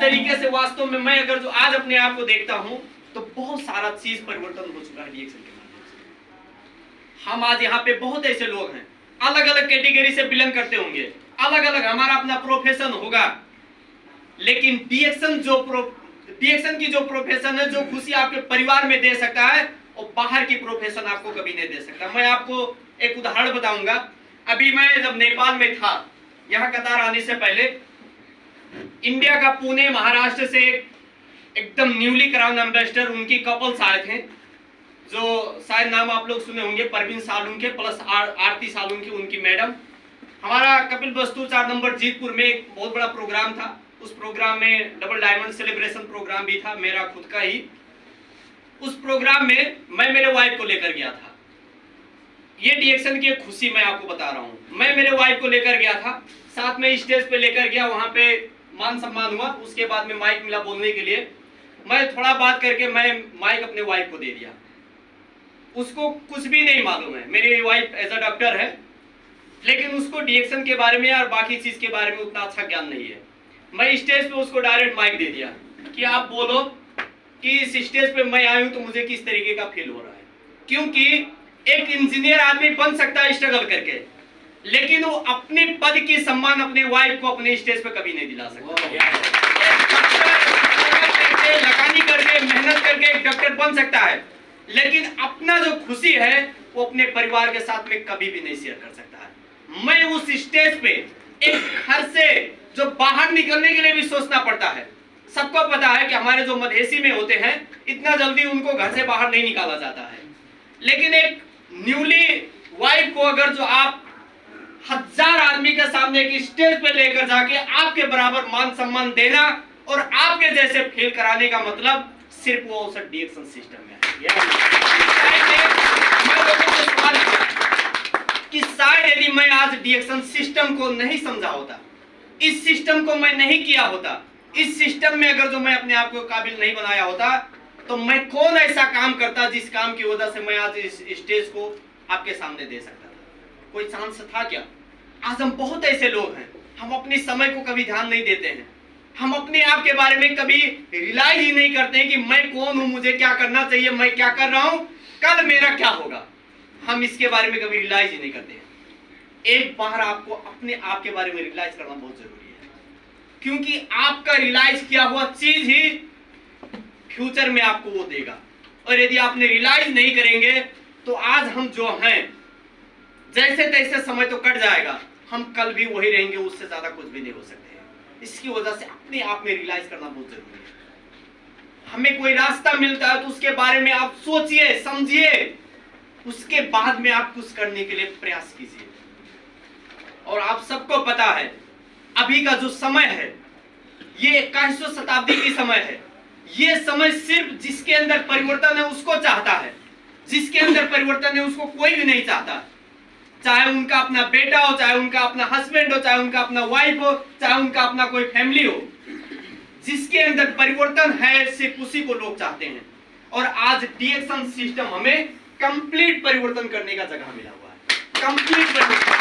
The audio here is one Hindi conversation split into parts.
तरीके से वास्तव में मैं अगर जो आज अपने आप को देखता हूं तो बहुत सारा चीज परिवर्तन हो चुका है डीएक्शन के माध्यम से। हम आज यहाँ पे बहुत ऐसे लोग हैं, अलग अलग कैटेगरी से बिलोंग करते होंगे, अलग अलग हमारा अपना प्रोफेशन होगा, लेकिन डीएक्शन की जो प्रोफेशन है, जो खुशी आपके परिवार में दे सकता है, और बाहर की प्रोफेशन आपको कभी नहीं दे सकता। मैं आपको एक उदाहरण बताऊंगा। अभी मैं जब नेपाल में था, यहाँ कतार आने से पहले, इंडिया का पुणे महाराष्ट्र से एकदम न्यूली क्राउन एम्बेसडर उनकी कपल्स आए थे, जो शायद नाम आप लोग सुने होंगे, परवीन सालुंके प्लस आरती सालुंके उनकी मैडम। हमारा कपिल वस्तु 4 नंबर जीतपुर में एक बहुत बड़ा प्रोग्राम था। उस प्रोग्राम में डबल डायमंड सेलिब्रेशन प्रोग्राम भी था, मेरा खुद का ही। उस प्रोग्राम में मैं मेरे वाइफ को लेकर गया था। ये डीएक्शन की एक खुशी मैं आपको बता रहा हूँ। मैं मेरे वाइफ को लेकर गया था, साथ में स्टेज पे लेकर गया, वहां पे मान सम्मान हुआ। उसके बाद में माइक मिला बोलने के लिए, मैं थोड़ा बात करके मैं माइक अपने वाइफ को दे दिया। उसको कुछ भी नहीं मालूम है, मेरी वाइफ एज अ डॉक्टर है, लेकिन उसको डीएक्शन के बारे में और बाकी चीज के बारे में उतना अच्छा ज्ञान नहीं है। मैं स्टेज पे उसको डायरेक्ट माइक दे दिया कि आप बोलो कि इस स्टेज पे मैं आई हूं तो मुझे किस तरीके का फील हो रहा है। क्योंकि एक इंजीनियर आदमी बन सकता है स्ट्रगल करके, लेकिन वो अपने पद की सम्मान अपने वाइफ को अपने स्टेज पे कभी नहीं दिला सकता। लगानी करके मेहनत करके एक डॉक्टर बन सकता है, लेकिन अपना जो खुशी है वो अपने परिवार के साथ में कभी भी नहीं शेयर कर सकता है। मैं उस स्टेज पे एक घर से जो बाहर निकलने के लिए भी सोचना पड़ता है। सबको पता है कि हमारे जो मधेसी में होते हैं, इतना जल्दी उनको घर से बाहर नहीं निकाला जाता है, लेकिन एक न्यूली वाइफ को अगर जो आप 1000 आदमी के सामने की स्टेज पे लेकर जाके आपके बराबर मान सम्मान देना और आपके जैसे फील कराने का मतलब सिर्फ वो उस डीएक्शन सिस्टम में है। मैं लोगों को सवाल किया कि शायद यदि मैं आज डीएक्शन सिस्टम को नहीं समझा होता, इस सिस्टम को मैं नहीं किया होता, इस सिस्टम में अगर जो मैं अपने आप को काबिल नहीं बनाया होता, तो मैं कौन ऐसा काम करता जिस काम की वजह से मैं आज इस स्टेज को आपके सामने दे सकता था। कोई चांस था क्या? आज हम बहुत ऐसे लोग हैं, हम अपने समय को कभी ध्यान नहीं देते हैं, हम अपने आप के बारे में कभी रियलाइज ही नहीं करते हैं कि मैं कौन हूं, मुझे क्या करना चाहिए, मैं क्या कर रहा हूं, कल मेरा क्या होगा। हम इसके बारे में कभी रियलाइज ही नहीं करते हैं। एक बार आपको अपने आप के बारे में रियलाइज करना बहुत जरूरी है, क्योंकि आपका रियलाइज किया हुआ चीज ही फ्यूचर में आपको वो देगा। और यदि आपने रियलाइज नहीं करेंगे तो आज हम जो हैं, जैसे तैसे समय तो कट जाएगा, हम कल भी वही रहेंगे, उससे ज्यादा कुछ भी नहीं हो सकते हैं। इसकी वजह से अपने आप में रियलाइज करना बहुत जरूरी है। हमें कोई रास्ता मिलता है तो उसके बारे में आप सोचिए, समझिए, उसके बाद में आप कुछ करने के लिए प्रयास कीजिए। और आप सबको पता है अभी का जो समय है ये 21वीं शताब्दी की समय है। ये समय सिर्फ जिसके अंदर परिवर्तन है उसको चाहता है, जिसके अंदर परिवर्तन है उसको कोई भी नहीं चाहता। चाहे उनका अपना बेटा हो, चाहे उनका अपना हस्बैंड हो, चाहे उनका अपना वाइफ हो, चाहे उनका अपना कोई फैमिली हो, जिसके अंदर परिवर्तन है सिर्फ उसी को लोग चाहते हैं। और आज डीएक्शन सिस्टम हमें कंप्लीट परिवर्तन करने का जगह मिला हुआ है, कंप्लीट परिवर्तन।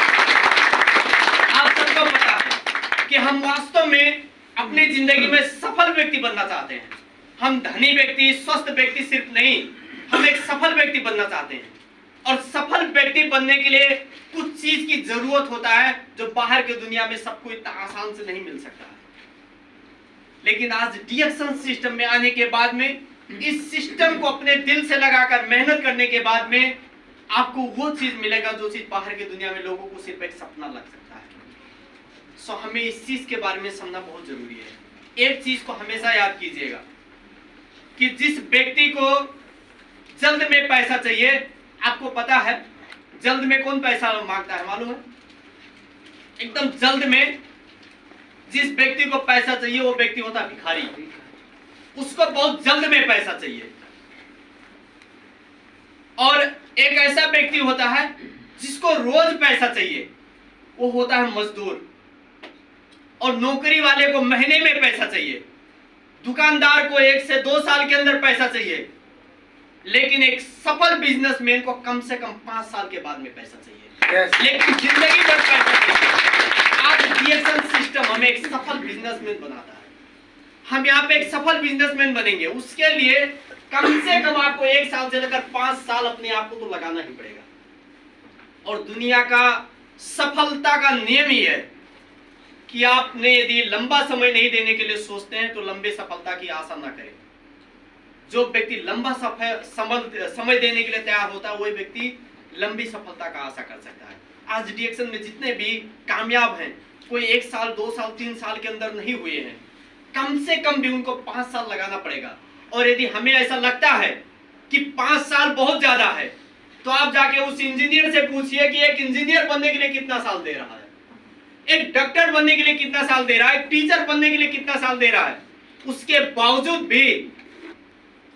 आप सबको पता है कि हम वास्तव में अपनी जिंदगी में सफल व्यक्ति बनना चाहते हैं। हम धनी व्यक्ति, स्वस्थ व्यक्ति सिर्फ नहीं, हम एक सफल व्यक्ति बनना चाहते हैं। और सफल व्यक्ति बनने के लिए कुछ चीज की जरूरत होता है जो बाहर की दुनिया में सबको इतना आसान से नहीं मिल सकता है। लेकिन आज डीएक्शन सिस्टम में आने के बाद में, इस सिस्टम को अपने दिल से लगाकर मेहनत करने के बाद में आपको वो चीज मिलेगा जो चीज बाहर की दुनिया में लोगों को सिर्फ एक सपना लग सकता है। सो हमें इस चीज के बारे में समझना बहुत जरूरी है। एक चीज को हमेशा याद कीजिएगा कि जिस व्यक्ति को जल्द में पैसा चाहिए, आपको पता है जल्द में कौन पैसा मांगता है मालूम है? एकदम जल्द में जिस व्यक्ति को पैसा चाहिए वो व्यक्ति होता है भिखारी। उसको बहुत जल्द में पैसा चाहिए। और एक ऐसा व्यक्ति होता है जिसको रोज पैसा चाहिए, वो होता है मजदूर। और नौकरी वाले को महीने में पैसा चाहिए, दुकानदार को 1 से 2 साल के अंदर पैसा चाहिए, लेकिन एक सफल बिजनेसमैन को कम से कम 5 साल के बाद में पैसा चाहिए। लेकिन जिंदगी भर पैसा चाहिए। आज डीएक्शन सिस्टम हमें एक सफल बिजनेसमैन बनाता है। हम यहाँ पे एक सफल बिजनेसमैन बनेंगे, उसके लिए कम से कम आपको 1 साल से लेकर 5 साल अपने आप को तो लगाना ही पड़ेगा। और दुनिया का सफलता का नियम ही है कि आपने यदि लंबा समय नहीं देने के लिए सोचते हैं तो लंबे सफलता की आशा ना करें। जो व्यक्ति लंबा समय देने के लिए तैयार होता है वही व्यक्ति लंबी सफलता का आशा कर सकता है। आज डीएक्शन में जितने भी कामयाब हैं, कोई 1 साल 2 साल 3 साल के अंदर नहीं हुए हैं, कम से कम भी उनको 5 साल लगाना पड़ेगा। और यदि हमें ऐसा लगता है कि 5 साल बहुत ज्यादा है, तो आप जाके उस इंजीनियर से पूछिए कि एक इंजीनियर बनने के लिए कितना साल दे रहा है, एक डॉक्टर बनने के लिए कितना साल दे रहा है, एक टीचर बनने के लिए कितना साल दे रहा है। उसके बावजूद भी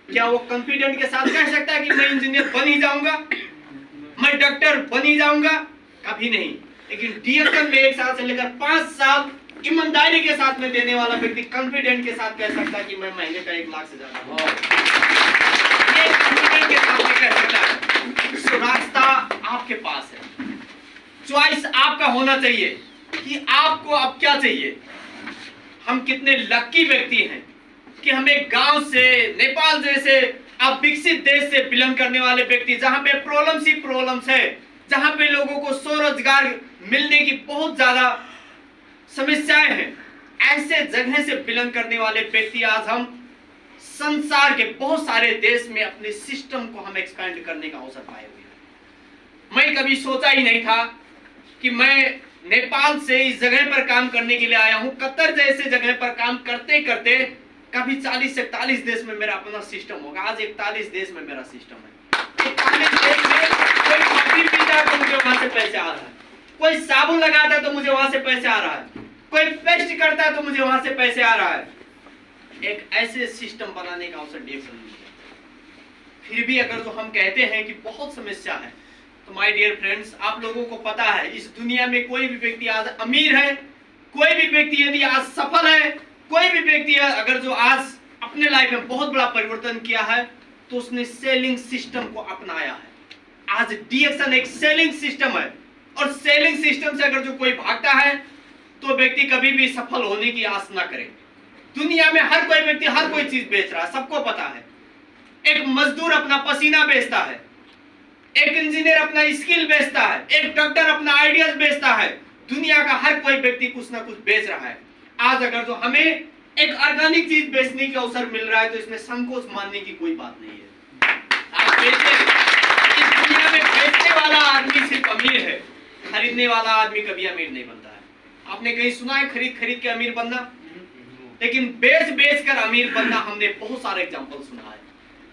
क्या वो कॉन्फिडेंट के साथ कह सकता है कि मैं इंजीनियर बन ही जाऊंगा, मैं डॉक्टर बन ही जाऊंगा? कभी नहीं। लेकिन डीएक्शन में 1 साल से लेकर 5 साल ईमानदारी के साथ में देने वाला व्यक्ति कॉन्फिडेंट के साथ कह सकता है कि मैं महीने का 1 लाख से ज्यादा ये कॉन्फिडेंट के साथ में कह सकता है। सो रास्ता आपके पास है, चॉइस आपका होना चाहिए कि आपको अब क्या चाहिए। हम कितने लकी व्यक्ति हैं कि हमें गांव से, नेपाल जैसे अब विकसित देश से बिलोंग करने वाले व्यक्ति, जहां पे प्रॉब्लम्स ही प्रॉब्लम्स है, जहां पे लोगों को स्वरोजगार मिलने की बहुत ज्यादा समस्याएं हैं, ऐसे जगह से बिलोंग करने वाले व्यक्ति आज हम संसार के बहुत सारे देश में अपने सिस्टम को हम एक्सपेंड करने का अवसर पाए हुए हैं। मैं कभी सोचा ही नहीं था कि मैं नेपाल से इस जगह पर काम करने के लिए आया हूं। कतर जैसे जगह पर काम करते करते कभी 40 से 41 देश में मेरा अपना सिस्टम होगा। आज 41 देश में मेरा सिस्टम है। 41 देश में कोई कॉफी पीता है तो मुझे वहां से पैसे आ रहा है, कोई साबुन लगाता है तो मुझे वहां से पैसे आ रहा है, कोई पेस्ट करता है तो मुझे वहां से पैसे आ रहा है। एक ऐसे सिस्टम बनाने का अवसर डीएक्शन में मिला। फिर भी अगर जो हम कहते हैं कि बहुत समस्या है, तो माय डियर फ्रेंड्स, आप लोगों को पता है इस दुनिया में कोई भी व्यक्ति आज अमीर है, कोई भी व्यक्ति यदि आज सफल है, कोई भी व्यक्ति अगर जो आज अपने लाइफ में बहुत बड़ा परिवर्तन किया है, तो उसने सेलिंग सिस्टम को अपनाया है। आज डीएक्शन एक सेलिंग सिस्टम है, और सेलिंग सिस्टम से अगर जो कोई भागता है तो व्यक्ति कभी भी सफल होने की आस ना करे। दुनिया में हर कोई व्यक्ति हर कोई चीज बेच रहा है, सबको पता है। एक मजदूर अपना पसीना बेचता है, एक इंजीनियर अपना स्किल बेचता है, एक डॉक्टर अपना आइडियाज बेचता है। दुनिया का हर कोई व्यक्ति कुछ ना कुछ बेच रहा है। आज अगर जो हमें एक ऑर्गेनिक चीज बेचने का अवसर मिल रहा है तो इसमें संकोच मानने की कोई बात नहीं है। आप इस दुनिया में बेचने वाला आदमी सिर्फ अमीर है, खरीदने वाला आदमी कभी अमीर नहीं बनता है। आपने कहीं सुना है खरीद खरीद के अमीर बनना? लेकिन बेच बेच कर अमीर बनना हमने बहुत सारे एग्जांपल सुना है।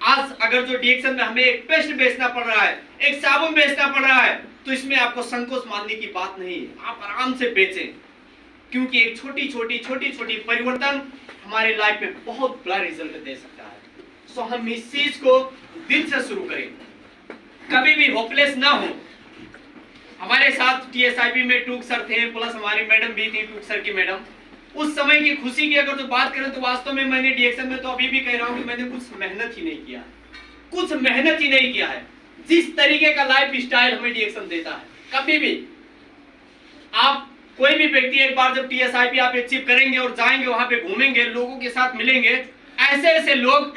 आज अगर जो डीएक्शन में हमें एक पेस्ट बेचना पड़ रहा है, एक साबुन बेचना पड़ रहा है, तो इसमें आपको संकोच मानने की बात नहीं है। आप आराम से बेचें, क्योंकि एक छोटी छोटी परिवर्तन हमारे लाइफ में बहुत बड़ा रिजल्ट दे सकता है। सो हम इस चीज को दिल से शुरू करें, कभी भी होपलेस ना हो। हमारे साथ टीएसआईपी में टूक सर थे, प्लस हमारी मैडम भी थी, टूक सर की मैडम। उस समय की खुशी की अगर तो बात करें तो वास्तव में मैंने डीएक्शन में तो अभी भी कह रहा हूं कि मैंने कुछ मेहनत ही नहीं किया, कुछ मेहनत ही नहीं किया है। जिस तरीके का लाइफ स्टाइल हमें डीएक्शन देता है, कभी भी आप कोई भी व्यक्ति एक बार जब टीएसआईपी आप अचीव करेंगे और जाएंगे वहां पे घूमेंगे, लोगों के साथ मिलेंगे, ऐसे ऐसे लोग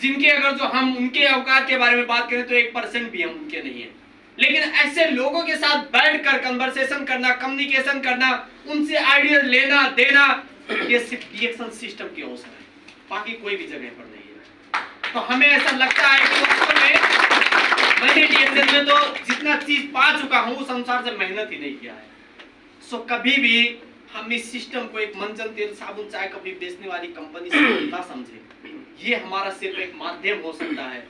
जिनके अगर जो हम उनके औकात के बारे में बात करें तो 1% भी हम उनके नहीं है। लेकिन ऐसे लोगों के साथ बैठकर कन्वर्सेशन करना, कम्युनिकेशन करना, उनसे आइडिया लेना देना, ये सिर्फ डीएक्शन सिस्टम की अवसर है, बाकी कोई भी जगह पर नहीं है। तो हमें ऐसा लगता है कि वास्तव में मैंने डीएक्शन में तो जितना चीज पा चुका हूं उस अनुसार से मेहनत ही नहीं किया है। सो कभी भी हम इस सिस्टम को एक मंजन तेल साबुन चाय कभी बेचने वाली कंपनी से ना समझे। ये हमारा सिर्फ एक माध्यम हो सकता है,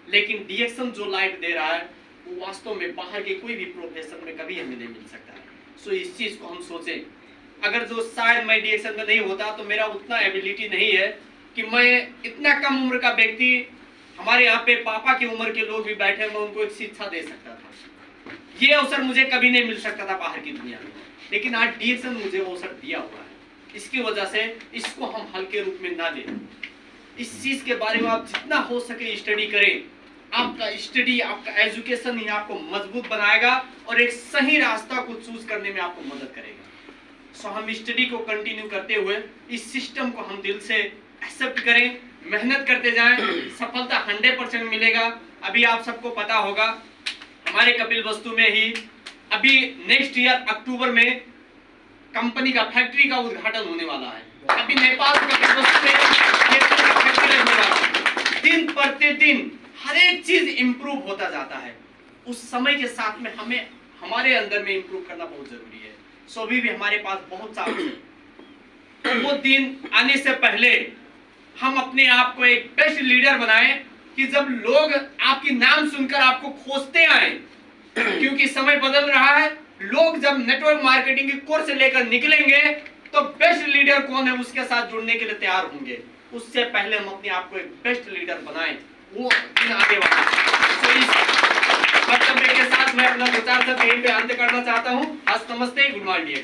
लेकिन डीएक्शन जो लाइफ दे रहा है वो वास्तव में बाहर के कोई भी प्रोफेशन में कभी हमें नहीं मिल सकता है। सो इस चीज को हम सोचें। अगर जो शायद मैं डीएक्शन में नहीं होता तो मेरा उतना एबिलिटी नहीं है कि मैं इतना कम उम्र का व्यक्ति, हमारे यहाँ पे पापा की उम्र के लोग भी बैठे, मैं उनको एक शिक्षा दे सकता था। ये अवसर मुझे कभी नहीं मिल सकता था बाहर की दुनिया में, लेकिन आज डीएक्शन मुझे अवसर दिया हुआ है। इसकी वजह से इसको हम हल्के रूप में ना लें। इस चीज के बारे में आप जितना हो सके स्टडी करें। आपका स्टडी, आपका एजुकेशन ही आपको मजबूत बनाएगा और एक सही रास्ता को चूज करने में आपको मदद करेगा। सो हम स्टडी को कंटिन्यू करते हुए इस सिस्टम को हम दिल से एक्सेप्ट करें, मेहनत करते जाएं, सफलता 100% मिलेगा। अभी आप सबको पता होगा हमारे कपिल वस्तु में ही अभी नेक्स्ट ईयर अक्टूबर में कंपनी का फैक्ट्री का उद्घाटन होने वाला है। अभी नेपाल कपिल वस्तु में ये फैक्ट्री लगने वाला है। दिन प्रतिदिन हर एक चीज इंप्रूव होता जाता है। उस समय के साथ में हमें हमारे अंदर में इंप्रूव करना बहुत जरूरी है। सो अभी भी हमारे पास बहुत साल है। वो दिन आने से पहले हम अपने आप को एक बेस्ट लीडर बनाएं कि जब लोग आपकी नाम सुनकर आपको खोजते आए, क्योंकि समय बदल रहा है। लोग जब नेटवर्क मार्केटिंग की कोर्स लेकर निकलेंगे तो बेस्ट लीडर कौन है उसके साथ जुड़ने के लिए तैयार होंगे। उससे पहले हम अपने आप को एक बेस्ट लीडर बनाएं, वो दिन आगे वाला है। इस वक्तव्य के साथ मैं अपना विचार सब यहीं पे अंत करना चाहता हूँ। आज नमस्ते, गुड मॉर्निंग।